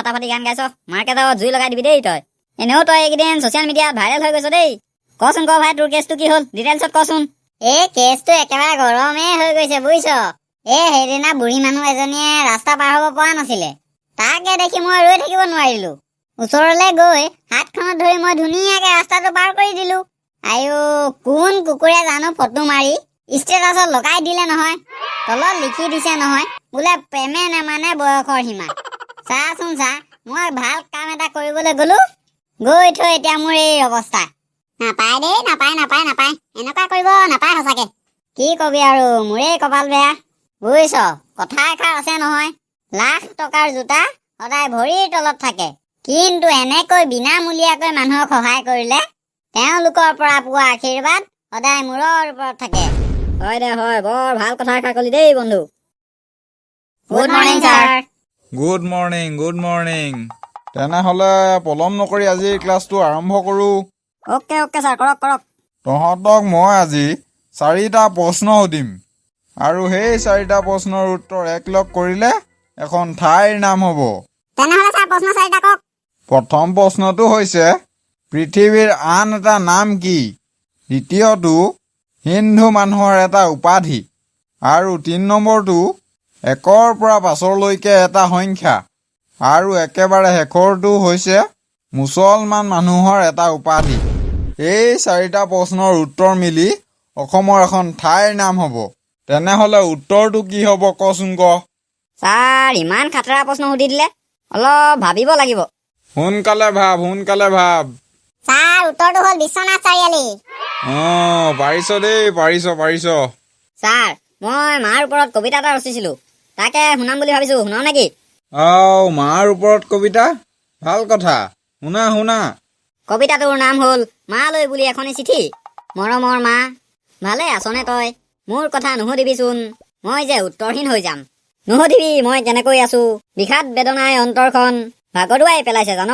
ফাটাফাটি গান গাইছ মাৰ্কেটত জুই লগাই দিবি দেই তই এনেও তই এইকেইদিন ছ'চিয়েল মিডিয়াত ভাইৰেল হৈ গৈছ দেই কচোন ক ভাই তোৰ কেছটো কি হ'ল ডিটেইলছত কচোন এই কেছটো একেবাৰে গৰমেই হৈ গৈছে বুজিছ সেইদিনা বুঢ়ী মানুহ এজনীয়ে ৰাস্তা পাৰ হ'ব পৰা নাছিলে তাকে দেখি মই ৰৈ থাকিব নোৱাৰিলো ওচৰলৈ গৈ হাতখনত ধৰি মই ধুনীয়াকে ৰাস্তাটো পাৰ কৰি দিলো আইও কোন কুকুৰে জানো ফটো মাৰি ষ্টেটাছত লগাই দিলে নহয় তলত লিখি দিছে নহয় বোলে প্ৰেমে নেমানে বয়সৰ সীমা চাচোন চা মই ভাল কাম এটা কৰিবলৈ গলো গৈ থৈ এতিয়া মোৰ এই অৱস্থা নাপায় দেই নাপায় এনেকুৱা কৰিব নাপায় সঁচাকে কি কবি আৰু মোৰে কপাল বেয়া বুজিছ কথা এষাৰ আছে নহয় লাখ টকাৰ জোতা সদায় ভৰিৰ তলত থাকে কিন্তু এনেকৈ বিনামূলীয়াকৈ মানুহক সহায় কৰিলে তেওঁলোকৰ পৰা পোৱা আশীৰ্বাদ সদায় মূৰৰ ওপৰত থাকে হয় দে হয় বৰ ভাল কথা এষাৰ ক'লি দেই বন্ধু good morning sir good morning তেনেহ'লে পলম নকৰি আজি ক্লাছটো আৰম্ভ কৰোঁ অ'কে ছাৰ কৰক তহঁতক মই আজি 4টা প্ৰশ্ন সুধিম আৰু সেই 4টা প্ৰশ্নৰ উত্তৰ একলগ কৰিলে এখন ঠাইৰ নাম হ'ব তেনেহ'লে ছাৰ প্ৰশ্ন 4টা কওক প্ৰথম প্ৰশ্নটো হৈছে পৃথিৱীৰ আন এটা নাম কি দ্বিতীয়টো হিন্দু মানুহৰ এটা উপাধি আৰু 3 নম্বৰটো 1ৰ পৰা 5লৈকে এটা সংখ্যা আৰু একেবাৰে শেষৰটো হৈছে মুছলমান মানুহৰ এটা উপাধি এই 4টা প্ৰশ্নৰ উত্তৰ মিলি অসমৰ এখন ঠাইৰ নাম হ'ব তেনেহ'লে উত্তৰটো কি হ'ব কচোন ক ছাৰ ইমান খাতৰা প্ৰশ্ন সুধি দিলে অলপ ভাবিব লাগিব সোনকালে ভাব ছাৰ উত্তৰটো হ'ল বিশ্বনাথ চাৰিআলি পাৰিছ দেই পাৰিছ ছাৰ মই মাৰ ওপৰত কবিতা এটা ৰচিছিলোঁ তাকে শুনাম বুলি ভাবিছোঁ শুনাও নেকি মাৰ ওপৰত কবিতা ভাল কথা শুনা কবিতাটোৰ নাম হ'ল মালৈ বুলি এখনি চিঠি মৰমৰ মা ভালে আছনে তই মোৰ কথা নুসুধিবিচোন মই যে উত্তৰহীন হৈ যাম নুসুধিবি মই কেনেকৈ আছো বিষাদ বেদনাই অন্তৰখন ভাগৰুৱাই পেলাইছে জান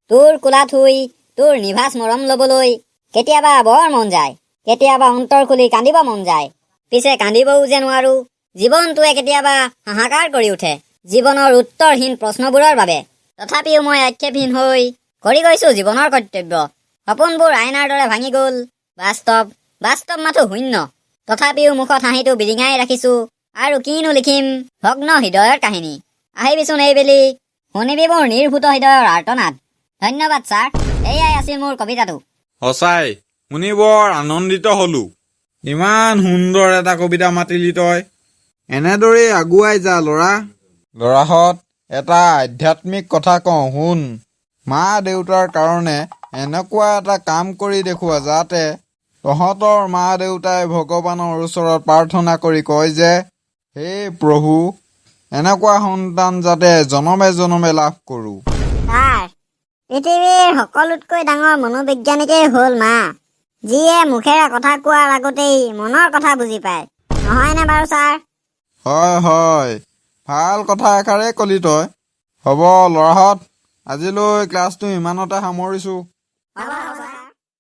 তোৰ কোলাত শুই তোৰ নিভাজ মৰম ল'বলৈ কেতিয়াবা বৰ মন যায় কেতিয়াবা অন্তৰ খুলি কান্দিব মন যায় পিছে কান্দিবও যে নোৱাৰো জীৱনটোৱে কেতিয়াবা হাহাকাৰ কৰি উঠে জীৱনৰ উত্তৰহীন প্ৰশ্নবোৰৰ বাবে তথাপিও মই আক্ষেপহীন হৈ কৰি গৈছো জীৱনৰ কৰ্তব্য সপোনবোৰ আইনাৰ দৰে ভাঙি গ'ল বাস্তৱ মাথো শূন্য তথাপিও মুখত হাঁহিটো বিৰিঙাই ৰাখিছো আৰু কিনো লিখিম ভগ্ন হৃদয়ৰ কাহিনী আহিবিচোন এইবেলি শুনিবি মোৰ নিৰ্ভূত হৃদয়ৰ আৰ্তনাদ ধন্যবাদ ছাৰ এয়াই আছিল মোৰ কবিতাটো সঁচাই শুনি বৰ আনন্দিত হলো ইমান সুন্দৰ এটা কবিতা মাতিলি তই এনেদৰেই আগুৱাই যা ল'ৰাহঁত এটা আধ্যাত্মিক কথা কওঁ শুন মা দেউতাৰ কাৰণে এনেকুৱা এটা কাম কৰি দেখুওৱা যাতে তহঁতৰ মা দেউতাই ভগৱানৰ ওচৰত প্ৰাৰ্থনা কৰি কয় যে হে প্ৰভু এনেকুৱা সন্তান যাতে জনমে জনমে লাভ কৰোঁ ছাৰ পৃথিৱীৰ সকলোতকৈ ডাঙৰ মনোবৈজ্ঞানিকেই হ'ল মা যিয়ে মুখেৰে কথা কোৱাৰ আগতেই মনৰ কথা বুজি পায় নহয়নে বাৰু ছাৰ হয় ভাল কথা এষাৰেই ক'লি তই হ'ব ল'ৰাহঁত আজিলৈ ক্লাছটো ইমানতে সামৰিছোঁ